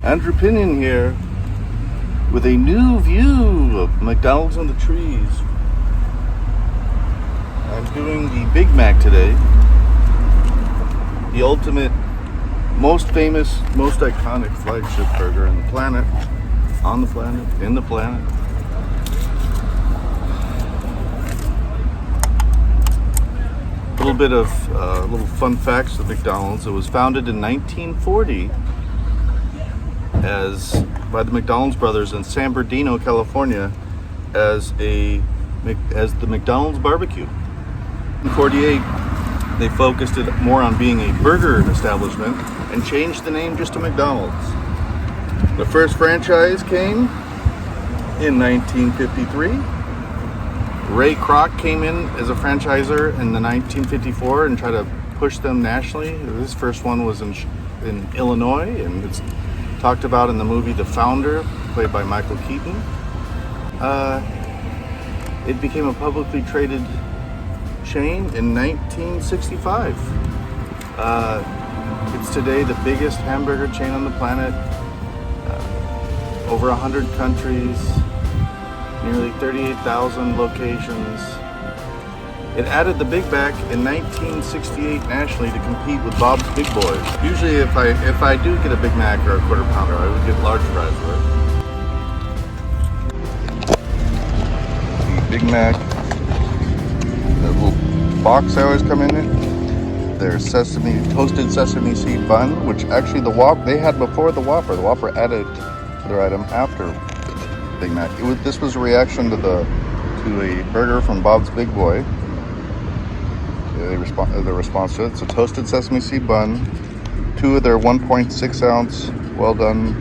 Andrew Pinion here with a new view of McDonald's on the trees. I'm doing the Big Mac today. The ultimate, most famous, most iconic flagship burger on the planet. On the planet, in the planet. A little bit of little fun facts of McDonald's. It was founded in 1940 by the McDonald's brothers in San Bernardino, California, as the McDonald's barbecue. In 1948, they focused it more on being a burger establishment and changed the name just to McDonald's. The first franchise came in 1953. Ray Kroc came in as a franchisor in the 1954 and tried to push them nationally. This first one was in Illinois, and it's talked about in the movie The Founder, played by Michael Keaton. It became a publicly traded chain in 1965. It's today the biggest hamburger chain on the planet. Over 100 countries, nearly 38,000 locations. It added the Big Mac in 1968 nationally to compete with Bob's Big Boys. Usually if I do get a Big Mac or a quarter pounder, I would get large fries with it. The Big Mac, the little box I always come in it. Their toasted sesame seed bun, which actually they had before the Whopper. The Whopper added to their item after Big Mac. This was a reaction to a burger from Bob's Big Boy. The response to it. It's a toasted sesame seed bun, 2 of their 1.6 ounce well done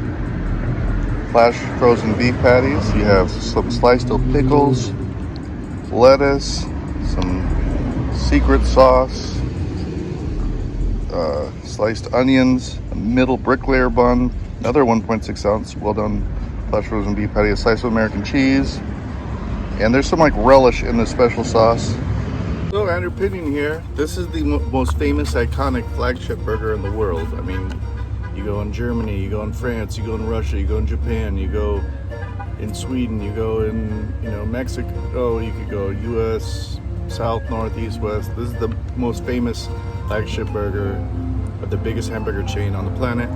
flash frozen beef patties. You have some sliced dill pickles, lettuce, some secret sauce, sliced onions, a middle bricklayer bun, another 1.6 ounce well done flash frozen beef patty, a slice of American cheese, and there's some relish in the special sauce. So Andrew Pinion here. This is the most famous, iconic flagship burger in the world. I mean, you go in Germany, you go in France, you go in Russia, you go in Japan, you go in Sweden, you go in Mexico, you could go US, South, North, East, West. This is the most famous flagship burger of the biggest hamburger chain on the planet.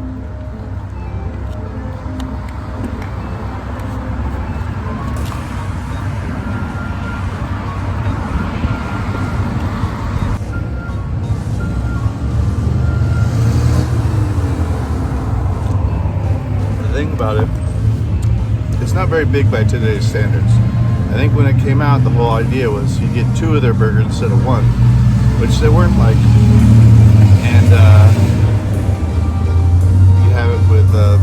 About it, it's not very big by today's standards. I think when it came out, the whole idea was you get 2 of their burgers instead of 1, which they weren't like. And you have it with the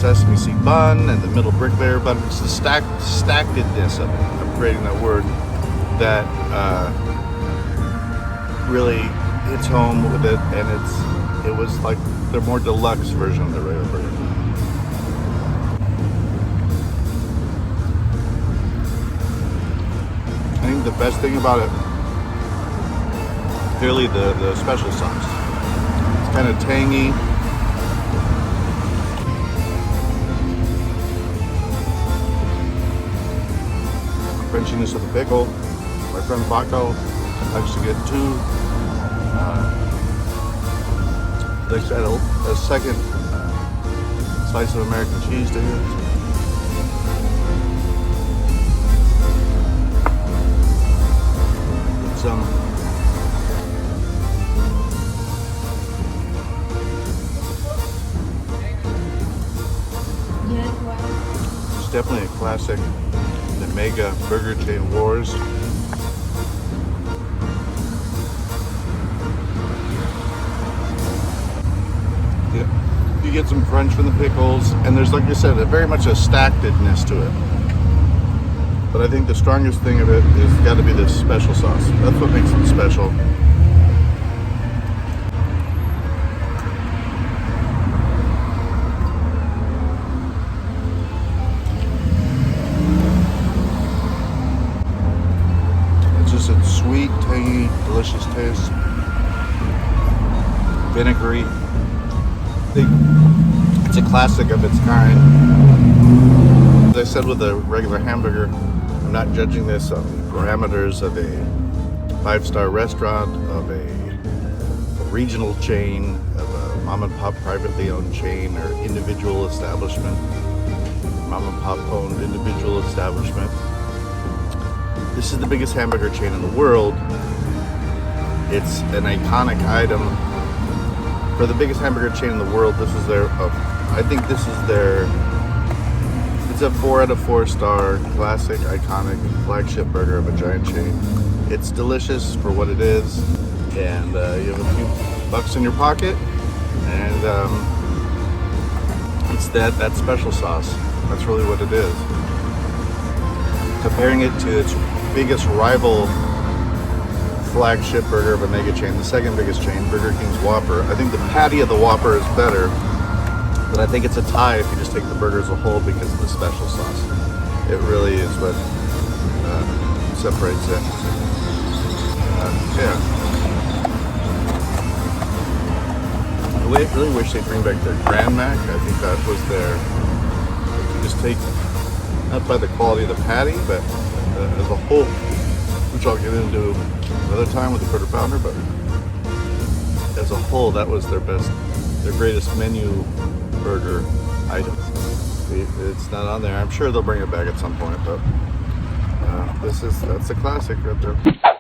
sesame seed bun and the middle bricklayer bun. It's the stackedness of it. I'm creating that word that really hits home with it, and it was like the more deluxe version of the regular burger. I think the best thing about it, clearly the special sauce. It's kind of tangy. Crunchiness of the pickle. My friend Paco likes to get 2. Likes to add a second slice of American cheese to it. It's definitely a classic. The mega burger chain wars. Yeah. You get some crunch from the pickles, and there's, like I said, very much a stackedness to it. But I think the strongest thing of it is got to be this special sauce. That's what makes it special. It's just a sweet, tangy, delicious taste. Vinegary. It's a classic of its kind. As I said with a regular hamburger, I'm not judging this on the parameters of a 5-star restaurant, of a regional chain, of a mom and pop privately owned chain, or individual establishment, mom and pop owned individual establishment. This is the biggest hamburger chain in the world. It's an iconic item. For the biggest hamburger chain in the world, this is their, I think this is their, it's a 4 out of 4 star, classic, iconic, flagship burger of a giant chain. It's delicious for what it is, and you have a few bucks in your pocket, and it's that special sauce. That's really what it is. Comparing it to its biggest rival flagship burger of a mega chain, the second biggest chain, Burger King's Whopper. I think the patty of the Whopper is better, but I think it's a tie if you just take the burger as a whole because of the special sauce. It really is what separates it. Yeah. I really wish they'd bring back their Grand Mac. I think that was their, if you just take, not by the quality of the patty, but as a whole, which I'll get into another time with the quarter pounder, but as a whole, that was their greatest menu burger item. It's not on there. I'm sure they'll bring it back at some point, but that's a classic right there.